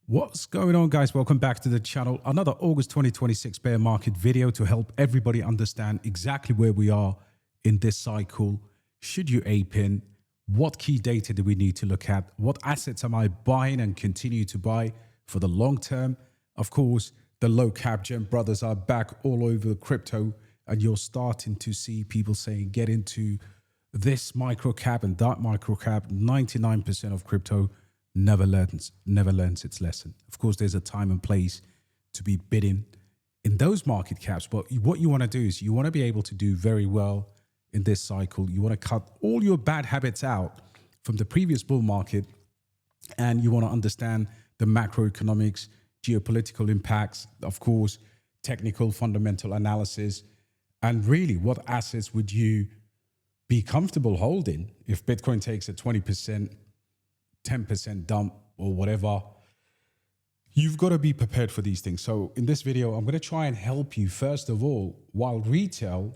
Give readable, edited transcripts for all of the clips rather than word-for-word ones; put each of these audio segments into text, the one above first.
What's going on, guys? Welcome back to the channel. Another August 2026 bear market video to help everybody understand exactly where we are in this cycle. Should you ape in? What key data do we need to look at? What assets am I buying and continue to buy for the long term? Of course, the low cap gem brothers are back all over crypto, and you're starting to see people saying get into this micro cap and that micro cap. 99% of crypto never learns its lesson. Of course, there's a time and place to be bidding in those market caps, but what you want to do is you want to be able to do very well in this cycle. You want to cut all your bad habits out from the previous bull market, and you want to understand the macroeconomics, geopolitical impacts, of course, technical fundamental analysis, and really what assets would you be comfortable holding if Bitcoin takes a 20%, 10% dump or whatever. You've got to be prepared for these things. So in this video, I'm going to try and help you, first of all, while retail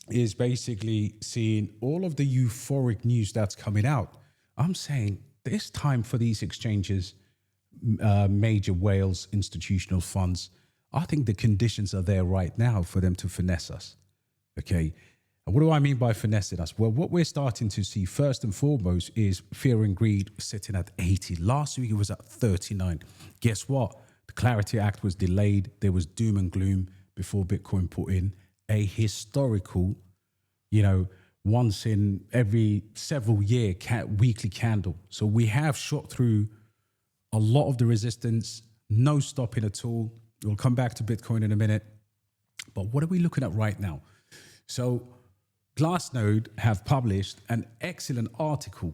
is basically seeing all of the euphoric news that's coming out. I'm saying it's time for these exchanges, major whales, institutional funds. I think the conditions are there right now for them to finesse us. Okay. And what do I mean by finessing us? Well, what we're starting to see first and foremost is fear and greed sitting at 80. Last week it was at 39. Guess what? The Clarity Act was delayed. There was doom and gloom before Bitcoin put in a historical, once in every several year weekly candle. So we have shot through a lot of the resistance, no stopping at all. We'll come back to Bitcoin in a minute. But what are we looking at right now? So Glassnode have published an excellent article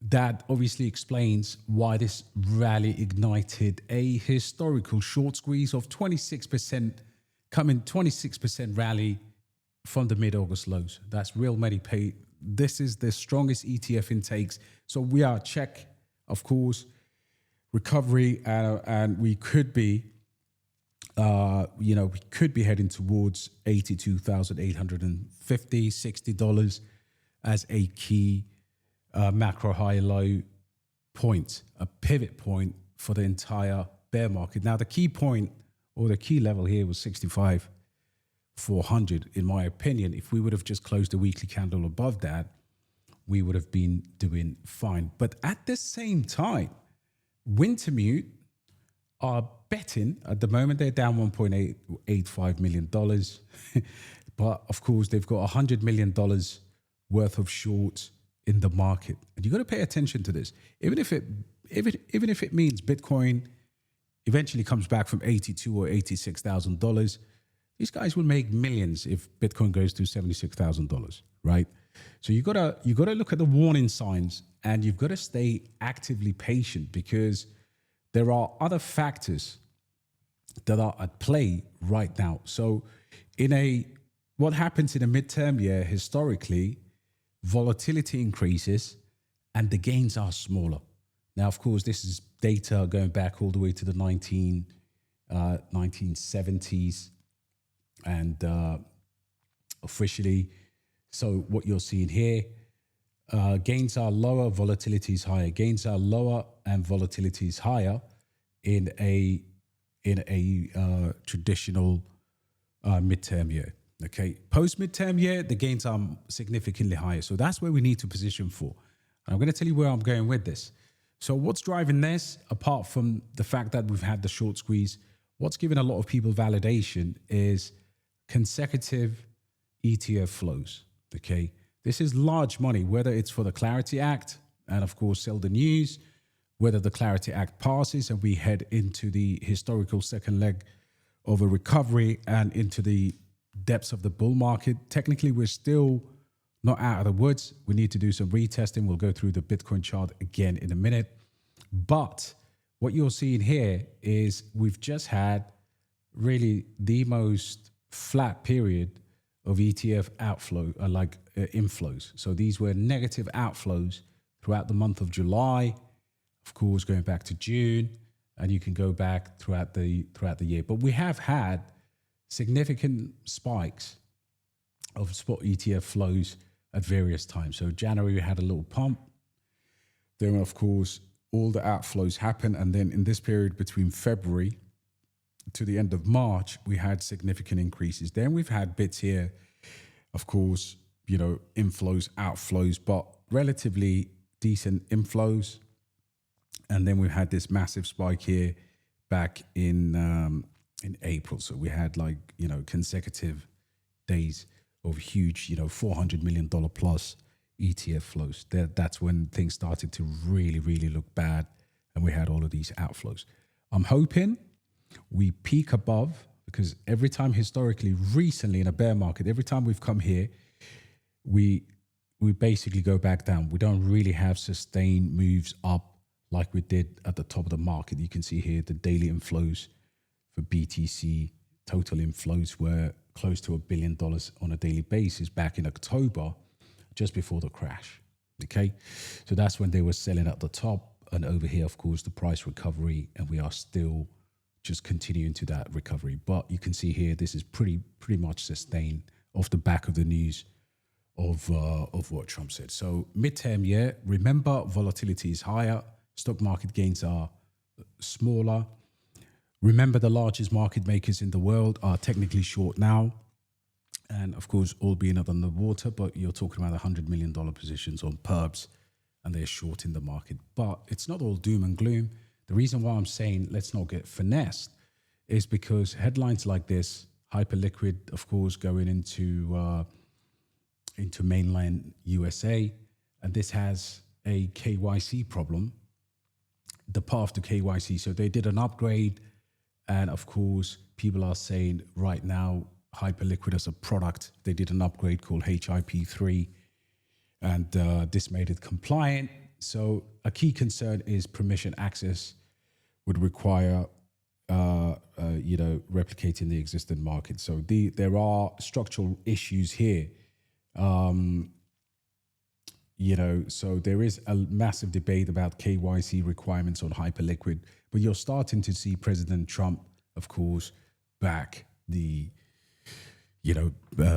that obviously explains why this rally ignited a historical short squeeze of 26%, 26% rally from the mid-August lows. That's real money pay. This is the strongest ETF intakes. So we are check, of course, recovery, and we could be we could be heading towards $82,850, $60 as a key macro high low point, a pivot point for the entire bear market. Now, the key point or the key level here was 65,400. In my opinion, if we would have just closed the weekly candle above that, we would have been doing fine. But at the same time, Wintermute are betting at the moment. They're down $1.85 million. But of course, they've got $100 million worth of shorts in the market. And you've got to pay attention to this. Even if it means Bitcoin eventually comes back from $82,000 or $86,000, these guys will make millions if Bitcoin goes to $76,000, right? So you gotta look at the warning signs, and you've got to stay actively patient, because there are other factors that are at play right now. So what happens in a midterm year, historically, volatility increases and the gains are smaller. Now, of course, this is data going back all the way to the 1970s and officially. So what you're seeing here, gains are lower, volatility is higher. Gains are lower and volatility is higher in a traditional midterm year. Okay, post midterm year, the gains are significantly higher. So that's where we need to position for. And I'm going to tell you where I'm going with this. So what's driving this, apart from the fact that we've had the short squeeze, what's given a lot of people validation is consecutive ETF flows. Okay. This is large money, whether it's for the Clarity Act and, of course, sell the news, whether the Clarity Act passes and we head into the historical second leg of a recovery and into the depths of the bull market. Technically, we're still not out of the woods. We need to do some retesting. We'll go through the Bitcoin chart again in a minute. But what you're seeing here is we've just had really the most flat period of ETF outflow, inflows. So these were negative outflows throughout the month of July, of course, going back to June, and you can go back throughout the year. But we have had significant spikes of spot ETF flows at various times. So January we had a little pump. Then, of course, all the outflows happen. And then in this period between February to the end of March, we had significant increases. Then we've had bits here, of course, inflows, outflows, but relatively decent inflows. And then we had this massive spike here back in April. So we had consecutive days of huge, $400 million plus ETF flows. That's when things started to really, really look bad. And we had all of these outflows. I'm hoping we peak above, because every time historically, recently in a bear market, every time we've come here, we basically go back down. We don't really have sustained moves up like we did at the top of the market. You can see here the daily inflows for BTC, total inflows were close to $1 billion on a daily basis back in October, just before the crash. Okay, so that's when they were selling at the top, and over here, of course, the price recovery, and we are still just continuing to that recovery. But you can see here, this is pretty much sustained off the back of the news of what Trump said. So midterm year, remember, volatility is higher, stock market gains are smaller. Remember, the largest market makers in the world are technically short now. And of course, all being up underwater, but you're talking about $100 million positions on perps, and they're short in the market. But it's not all doom and gloom. The reason why I'm saying let's not get finessed is because headlines like this, hyperliquid, of course, going into mainland USA, and this has a KYC problem, the path to KYC. So they did an upgrade, and of course, people are saying right now, hyperliquid as a product, they did an upgrade called HIP3, and this made it compliant. So a key concern is permission access would require replicating the existing market. So there are structural issues here. So there is a massive debate about KYC requirements on hyperliquid, but you're starting to see President Trump, of course, back the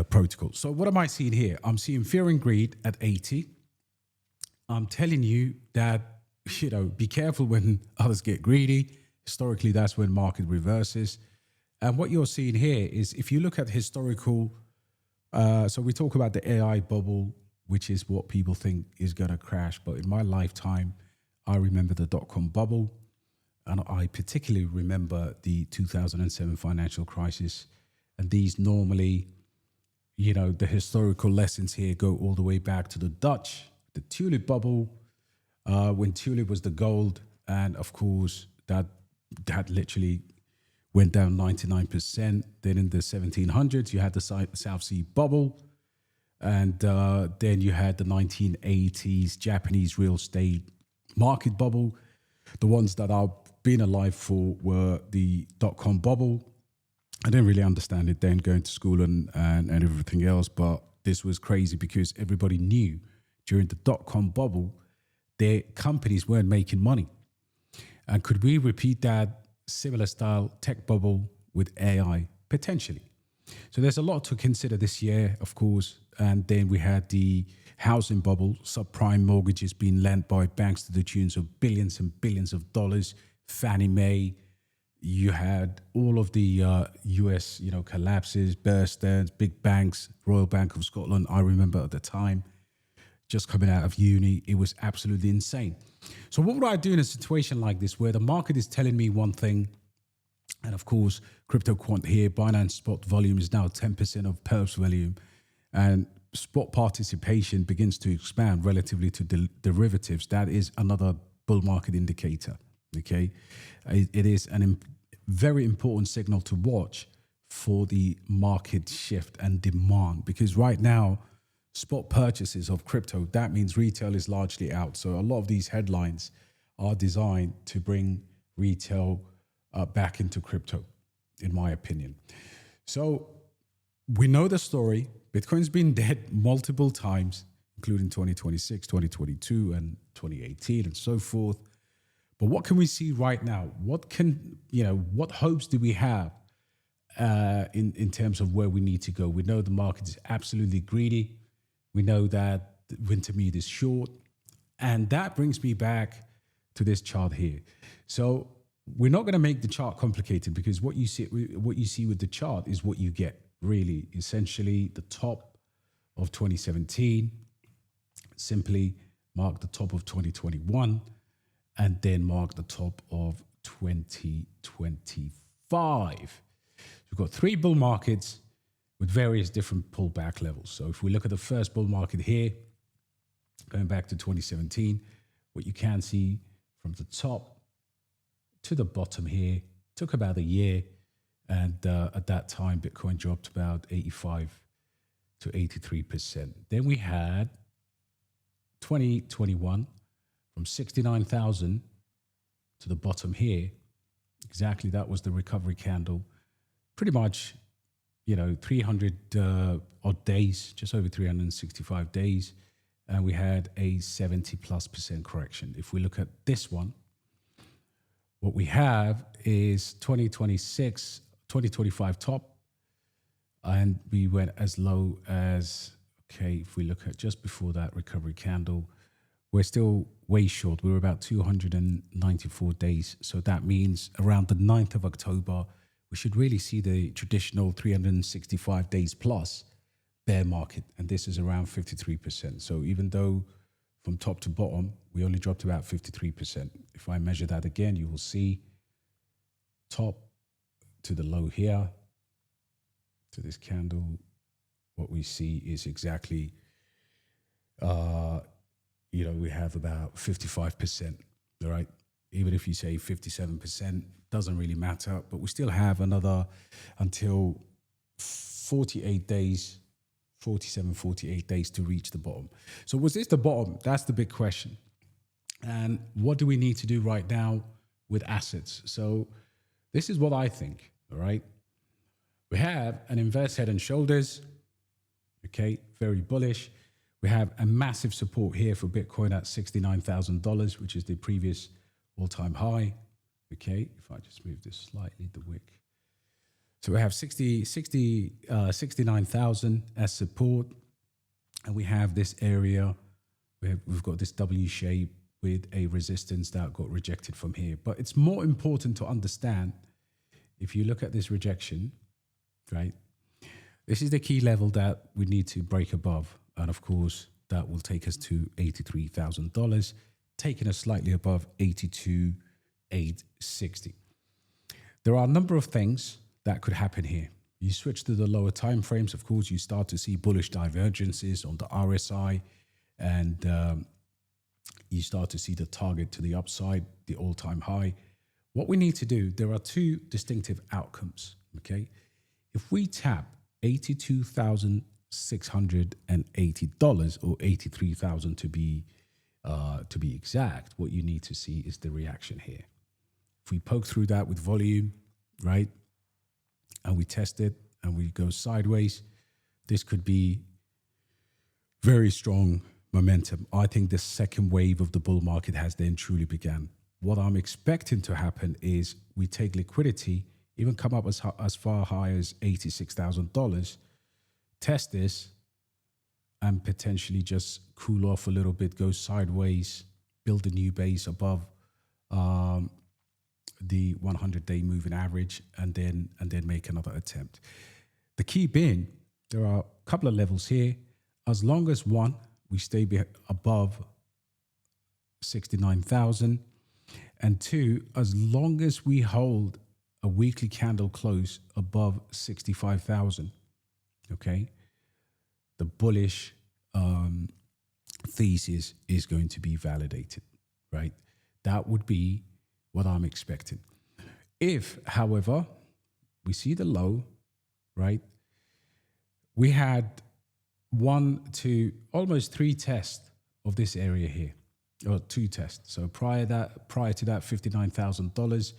protocol. So what am I seeing here? I'm seeing fear and greed at 80. I'm telling you that, be careful when others get greedy. Historically, that's when market reverses. And what you're seeing here is, if you look at historical, so we talk about the AI bubble, which is what people think is going to crash. But in my lifetime, I remember the dot-com bubble. And I particularly remember the 2007 financial crisis. And these normally, the historical lessons here go all the way back to the Dutch, the tulip bubble, when tulip was the gold. And of course, that literally went down 99%. Then in the 1700s, you had the South Sea bubble. And then you had the 1980s Japanese real estate market bubble. The ones that I've been alive for were the dot-com bubble. I didn't really understand it then, going to school and everything else, but this was crazy because everybody knew during the dot-com bubble, their companies weren't making money. And could we repeat that similar style tech bubble with AI? Potentially. So there's a lot to consider this year, of course. And then we had the housing bubble, subprime mortgages being lent by banks to the tunes of billions and billions of dollars, Fannie Mae. You had all of the US, collapses, Bear Stearns, big banks, Royal Bank of Scotland. I remember at the time, just coming out of uni, it was absolutely insane. So what would I do in a situation like this where the market is telling me one thing? And of course, crypto quant here, Binance spot volume is now 10% of perps volume, and spot participation begins to expand relatively to derivatives. That is another bull market indicator. Okay, it is a very important signal to watch for the market shift and demand, because right now, spot purchases of crypto, that means retail is largely out. So a lot of these headlines are designed to bring retail back into crypto, in my opinion. So we know the story. Bitcoin's been dead multiple times, including 2026, 2022, and 2018, and so forth. But what can we see right now? What hopes do we have in terms of where we need to go? We know the market is absolutely greedy. We know that the winter meat is short. And that brings me back to this chart here. So we're not going to make the chart complicated, because what you see with the chart is what you get. Really, essentially, the top of 2017, simply mark the top of 2021, and then mark the top of 2025. We've got three bull markets with various different pullback levels. So if we look at the first bull market here, going back to 2017, what you can see from the top to the bottom here took about a year. And at that time, Bitcoin dropped about 85 to 83%. Then we had 2021 from 69,000 to the bottom here. Exactly, that was the recovery candle. Pretty much, 300 odd days, just over 365 days. And we had a 70+% correction. If we look at this one, what we have is 2025 top, and we went as low as, if we look at just before that recovery candle, we're still way short. We're about 294 days. So that means around the 9th of October, we should really see the traditional 365 days plus bear market. And this is around 53%. So even though from top to bottom, we only dropped about 53%. If I measure that again, you will see top to the low here, to this candle, what we see is exactly, we have about 55%, all right? Even if you say 57%, doesn't really matter, but we still have another until 48 days, 48 days to reach the bottom. So was this the bottom? That's the big question. And what do we need to do right now with assets? So this is what I think, all right? We have an inverse head and shoulders, okay, very bullish. We have a massive support here for Bitcoin at $69,000, which is the previous all-time high, okay? If I just move this slightly, the wick. So we have 69,000 as support, and we have this area where we've got this W shape with a resistance that got rejected from here. But it's more important to understand, if you look at this rejection, right? This is the key level that we need to break above. And of course, that will take us to $83,000, taking us slightly above 82,860. There are a number of things that could happen here. You switch to the lower time frames, of course, you start to see bullish divergences on the RSI, and you start to see the target to the upside, the all-time high. What we need to do, there are two distinctive outcomes, okay? If we tap $82,680 or $83,000 to be exact, what you need to see is the reaction here. If we poke through that with volume, right, and we test it and we go sideways, this could be very strong momentum. I think the second wave of the bull market has then truly begun. What I'm expecting to happen is we take liquidity, even come up as far high as $86,000, test this, and potentially just cool off a little bit, go sideways, build a new base above the 100-day moving average, and then make another attempt. The key being, there are a couple of levels here. As long as one, we stay above 69,000, and two, as long as we hold a weekly candle close above 65,000, okay, the bullish thesis is going to be validated, right? That would be what I'm expecting. If, however, we see the low, right, we had 1 to almost 3 tests of this area here, or 2 tests. So prior to that $59,000,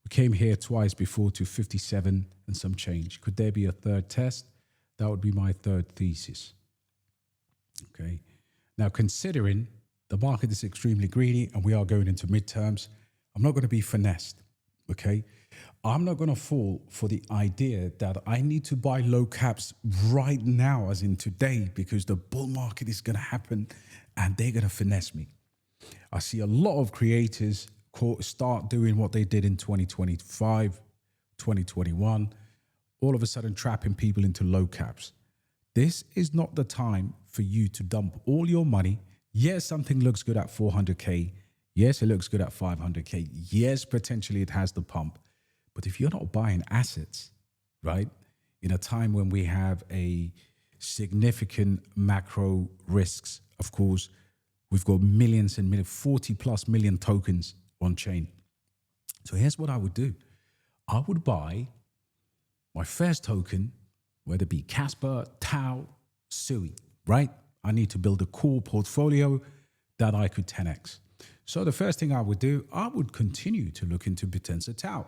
we came here twice before to 57 and some change. Could there be a third test? That would be my third thesis. Okay. Now, considering the market is extremely greedy and we are going into midterms, I'm not going to be finessed. Okay. I'm not going to fall for the idea that I need to buy low caps right now, as in today, because the bull market is going to happen and they're going to finesse me. I see a lot of creators start doing what they did in 2025, 2021, all of a sudden trapping people into low caps. This is not the time for you to dump all your money. Yes, something looks good at 400K. Yes, it looks good at 500K. Yes, potentially it has the pump. But if you're not buying assets, right, in a time when we have a significant macro risks, of course, we've got millions and millions, 40 plus million tokens on chain. So here's what I would do. I would buy my first token, whether it be kaspa, tau, sui, right? I need to build a core portfolio that I could 10x. So the first thing I would do, I would continue to look into bittensor tau.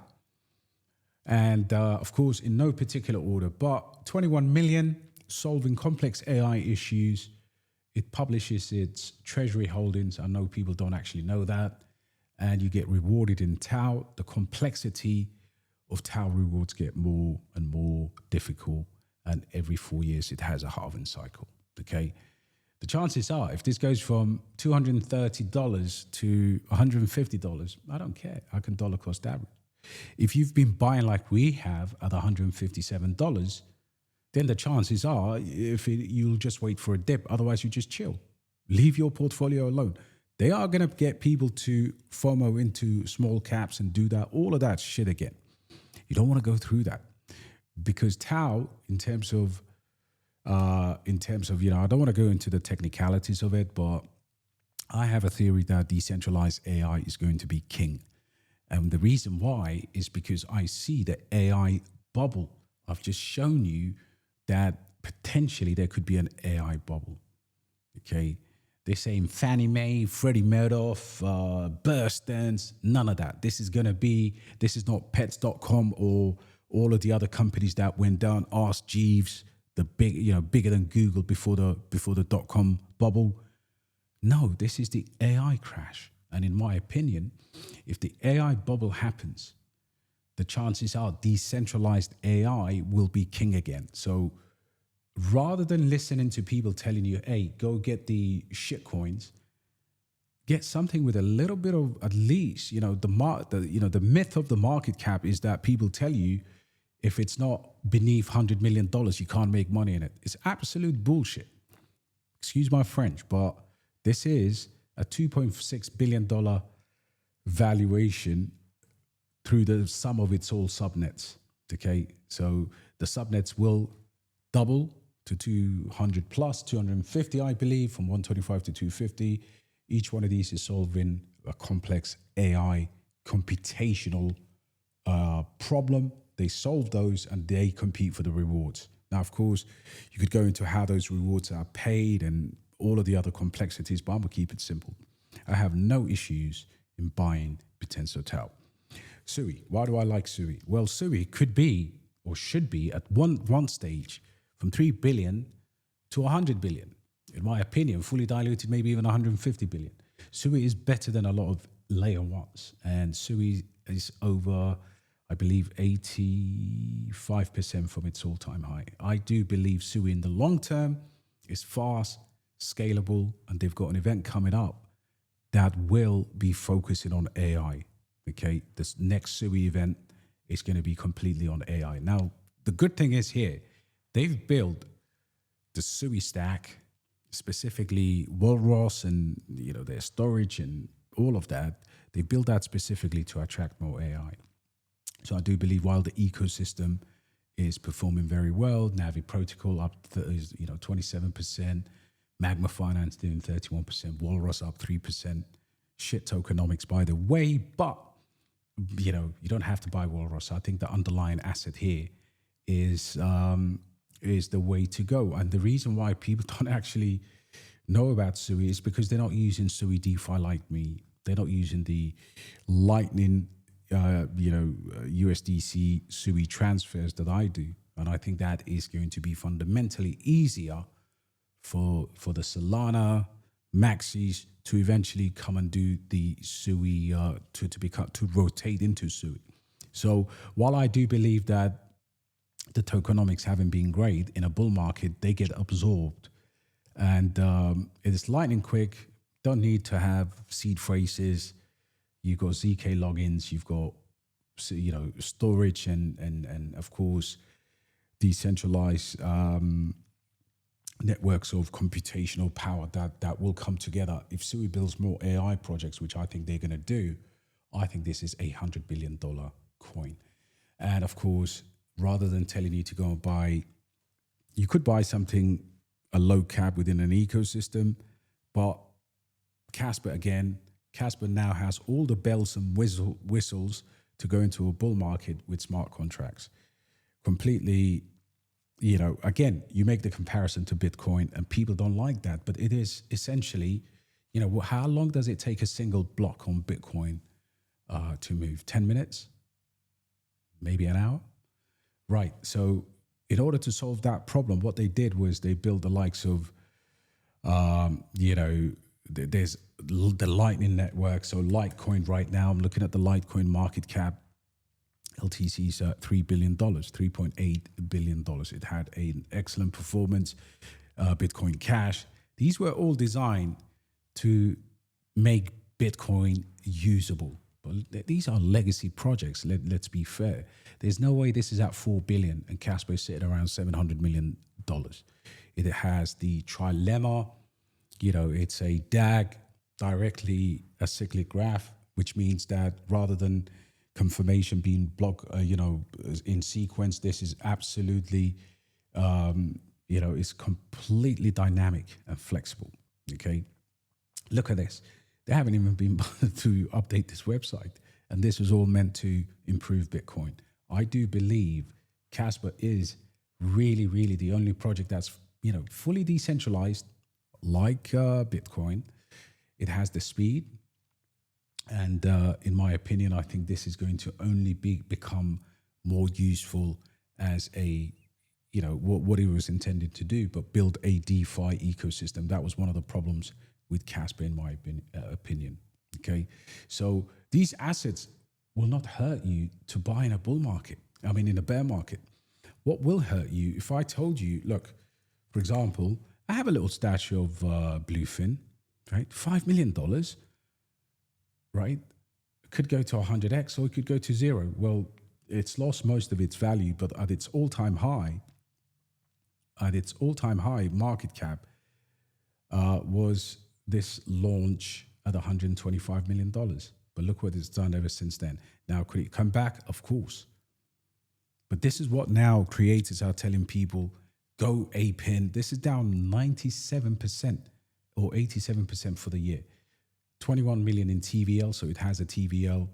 And of course, in no particular order, but 21 million, solving complex AI issues. It publishes its treasury holdings. I know people don't actually know that. And you get rewarded in tau. The complexity of tau rewards get more and more difficult. And every 4 years, it has a halving cycle, okay? The chances are, if this goes from $230 to $150, I don't care. I can dollar cost average. If you've been buying like we have at $157, then the chances are you'll just wait for a dip. Otherwise, you just chill. Leave your portfolio alone. They are going to get people to FOMO into small caps and do that, all of that shit again. You don't want to go through that because tau, in terms of, I don't want to go into the technicalities of it, but I have a theory that decentralized AI is going to be king. And the reason why is because I see the AI bubble. I've just shown you that potentially there could be an AI bubble. Okay. They're saying Fannie Mae, Freddie Madoff, Bear Stearns, none of that. This is not pets.com or all of the other companies that went down. Ask Jeeves, the bigger than Google before the dot-com bubble. No, this is the AI crash. And in my opinion, if the AI bubble happens, the chances are decentralized AI will be king again. So rather than listening to people telling you, hey, go get the shit coins, get something with a little bit of, at least, the myth of the market cap is that people tell you if it's not beneath $100 million, you can't make money in it. It's absolute bullshit. Excuse my French, but this is a $2.6 billion valuation through the sum of its all subnets. Okay, so the subnets will double to 200 plus, 250, I believe, from 125 to 250. Each one of these is solving a complex AI computational problem. They solve those and they compete for the rewards. Now, of course, you could go into how those rewards are paid and all of the other complexities, but I'm going to keep it simple. I have no issues in buying bittensor tau. Sui, why do I like Sui? Well, Sui could be or should be at one stage from 3 billion to 100 billion. In my opinion, fully diluted, maybe even 150 billion. Sui is better than a lot of layer ones. And Sui is over, I believe, 85% from its all-time high. I do believe Sui in the long term is fast, scalable, and they've got an event coming up that will be focusing on AI. Okay, this next Sui event is going to be completely on AI. Now, the good thing is here, they've built the Sui stack, specifically Walrus and their storage and all of that. They built that specifically to attract more AI. So I do believe while the ecosystem is performing very well, Navi Protocol up 27%, Magma Finance doing 31%, Walrus up 3%. Shit tokenomics, by the way, but you don't have to buy Walrus. I think the underlying asset here is the way to go. And the reason why people don't actually know about Sui is because they're not using Sui DeFi like me. They're not using the Lightning, USDC Sui transfers that I do. And I think that is going to be fundamentally easier for the Solana maxis to eventually come and do the Sui, to rotate into Sui. So while I do believe that the tokenomics haven't been great in a bull market, they get absorbed. And it is lightning quick. Don't need to have seed phrases. You've got ZK logins. You've got storage and of course decentralized networks of computational power that will come together. If Sui builds more AI projects, which I think they're going to do, I think this is $100 billion coin. And of course, rather than telling you to go and buy, you could buy something, a low cap within an ecosystem, but Casper now has all the bells and whistles to go into a bull market with smart contracts. Completely, again, you make the comparison to Bitcoin and people don't like that, but it is essentially, how long does it take a single block on Bitcoin to move? 10 minutes? Maybe an hour? Right. So in order to solve that problem, what they did was they built the likes of, there's the Lightning Network. So Litecoin right now, I'm looking at the Litecoin market cap. LTC's $3 billion, $3.8 billion. It had an excellent performance. Bitcoin Cash. These were all designed to make Bitcoin usable. But these are legacy projects. Let's be fair. There's no way this is at 4 billion and Casper is sitting around $700 million. It has the trilemma. It's a DAG, directly a cyclic graph, which means that rather than confirmation being blocked, in sequence, this is absolutely, it's completely dynamic and flexible. Okay. Look at this. They haven't even been bothered to update this website. And this was all meant to improve Bitcoin. I do believe Casper is really, really the only project that's, fully decentralized like Bitcoin. It has the speed. And in my opinion, I think this is going to only become more useful as a, what it was intended to do, but build a DeFi ecosystem. That was one of the problems with Casper, in my opinion. Okay, so these assets will not hurt you to buy in a bull market. In a bear market. What will hurt you if I told you, look, for example, I have a little stash of Bluefin, right? $5 million, right? It could go to 100x or it could go to zero. Well, it's lost most of its value, but at its all-time high, market cap was this launch at $125 million. But look what it's done ever since then. Now, could it come back? Of course. But this is what now creators are telling people, go ape in. This is down 97% or 87% for the year. 21 million in TVL, so it has a TVL.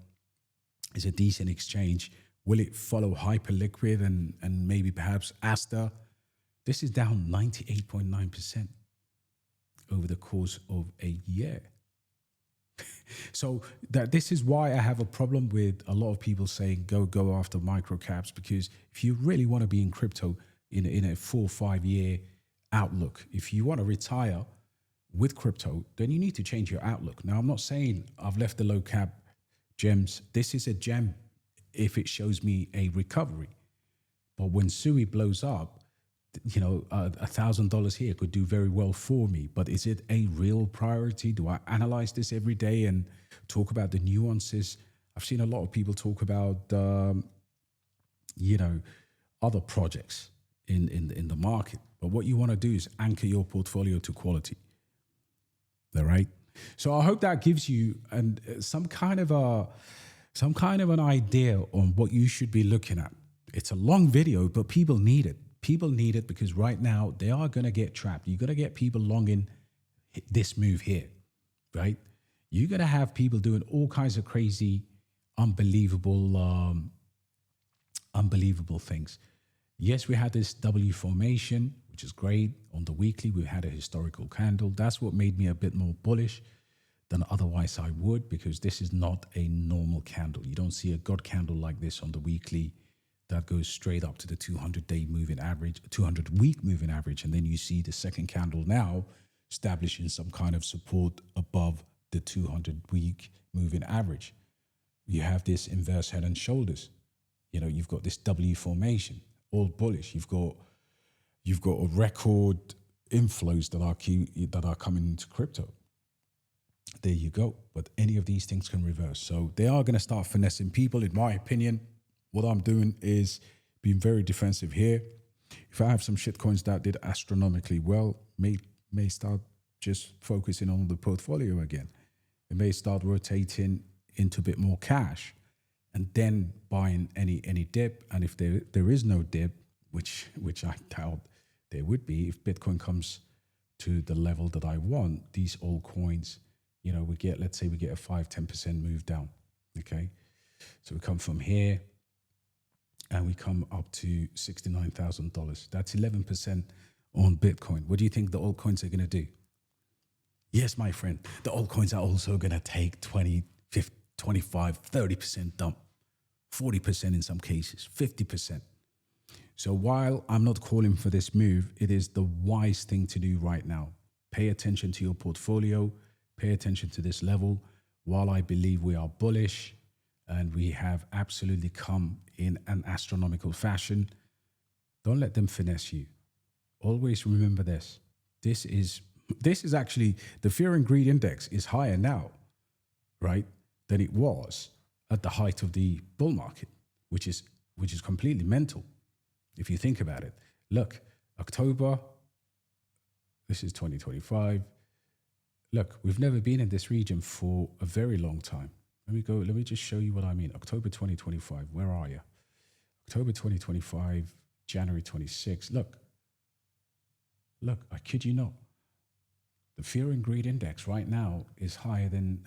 It's a decent exchange. Will it follow Hyperliquid and maybe perhaps Asta? This is down 98.9% over the course of a year. So this is why I have a problem with a lot of people saying go after micro caps, because if you really want to be in crypto in a 4 or 5 year outlook, if you want to retire with crypto, then you need to change your outlook. Now, I'm not saying I've left the low cap gems. This is a gem if it shows me a recovery. But when Sui blows up, $1,000 here could do very well for me. But is it a real priority? Do I analyze this every day and talk about the nuances? I've seen a lot of people talk about, other projects in the market. But what you want to do is anchor your portfolio to quality. All right. So I hope that gives you some kind of an idea on what you should be looking at. It's a long video, but people need it. People need it because right now they are going to get trapped. You're going to get people longing this move here, right? You're going to have people doing all kinds of crazy, unbelievable things. Yes, we had this W formation, which is great. On the weekly, we had a historical candle. That's what made me a bit more bullish than otherwise I would, because this is not a normal candle. You don't see a God candle like this on the weekly that goes straight up to the 200-day moving average, 200-week moving average. And then you see the second candle now establishing some kind of support above the 200-week moving average. You have this inverse head and shoulders. You've got this W formation, all bullish. You've got a record inflows that are coming into crypto. There you go. But any of these things can reverse. So they are going to start finessing people, in my opinion. What I'm doing is being very defensive here. If I have some shitcoins that did astronomically well, may start just focusing on the portfolio again. It may start rotating into a bit more cash and then buying any dip. And if there is no dip, which I doubt there would be, if Bitcoin comes to the level that I want, these altcoins, you know, let's say we get a 5-10% move down. Okay. So we come from here and we come up to $69,000. That's 11% on Bitcoin. What do you think the altcoins are going to do? Yes, my friend, the altcoins are also going to take 20, 50, 25, 30% dump, 40% in some cases, 50%. So while I'm not calling for this move, it is the wise thing to do right now. Pay attention to your portfolio, pay attention to this level. While I believe we are bullish and we have absolutely come in an astronomical fashion, don't let them finesse you. Always remember this. This is actually, the fear and greed index is higher now, right, than it was at the height of the bull market, which is completely mental if you think about it. Look, October, this is 2025. Look, we've never been in this region for a very long time. Let me just show you what I mean. October 2025, where are you? October 2025, January 26. Look, I kid you not. The fear and greed index right now is higher than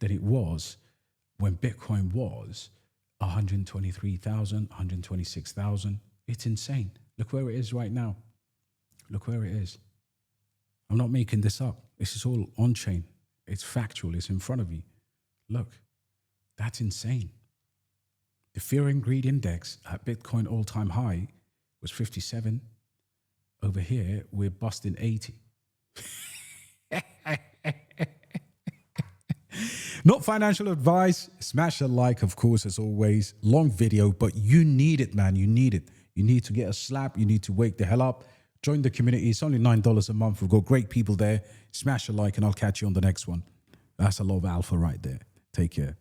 it was when Bitcoin was 123,000, 126,000. It's insane. Look where it is right now. Look where it is. I'm not making this up. This is all on chain. It's factual. It's in front of you. Look, that's insane. The fear and greed index at Bitcoin all-time high was 57. Over here, we're busting 80. Not financial advice. Smash a like, of course, as always. Long video, but you need it, man. You need it. You need to get a slap. You need to wake the hell up. Join the community. It's only $9 a month. We've got great people there. Smash a like and I'll catch you on the next one. That's a lot of alpha right there. Take care.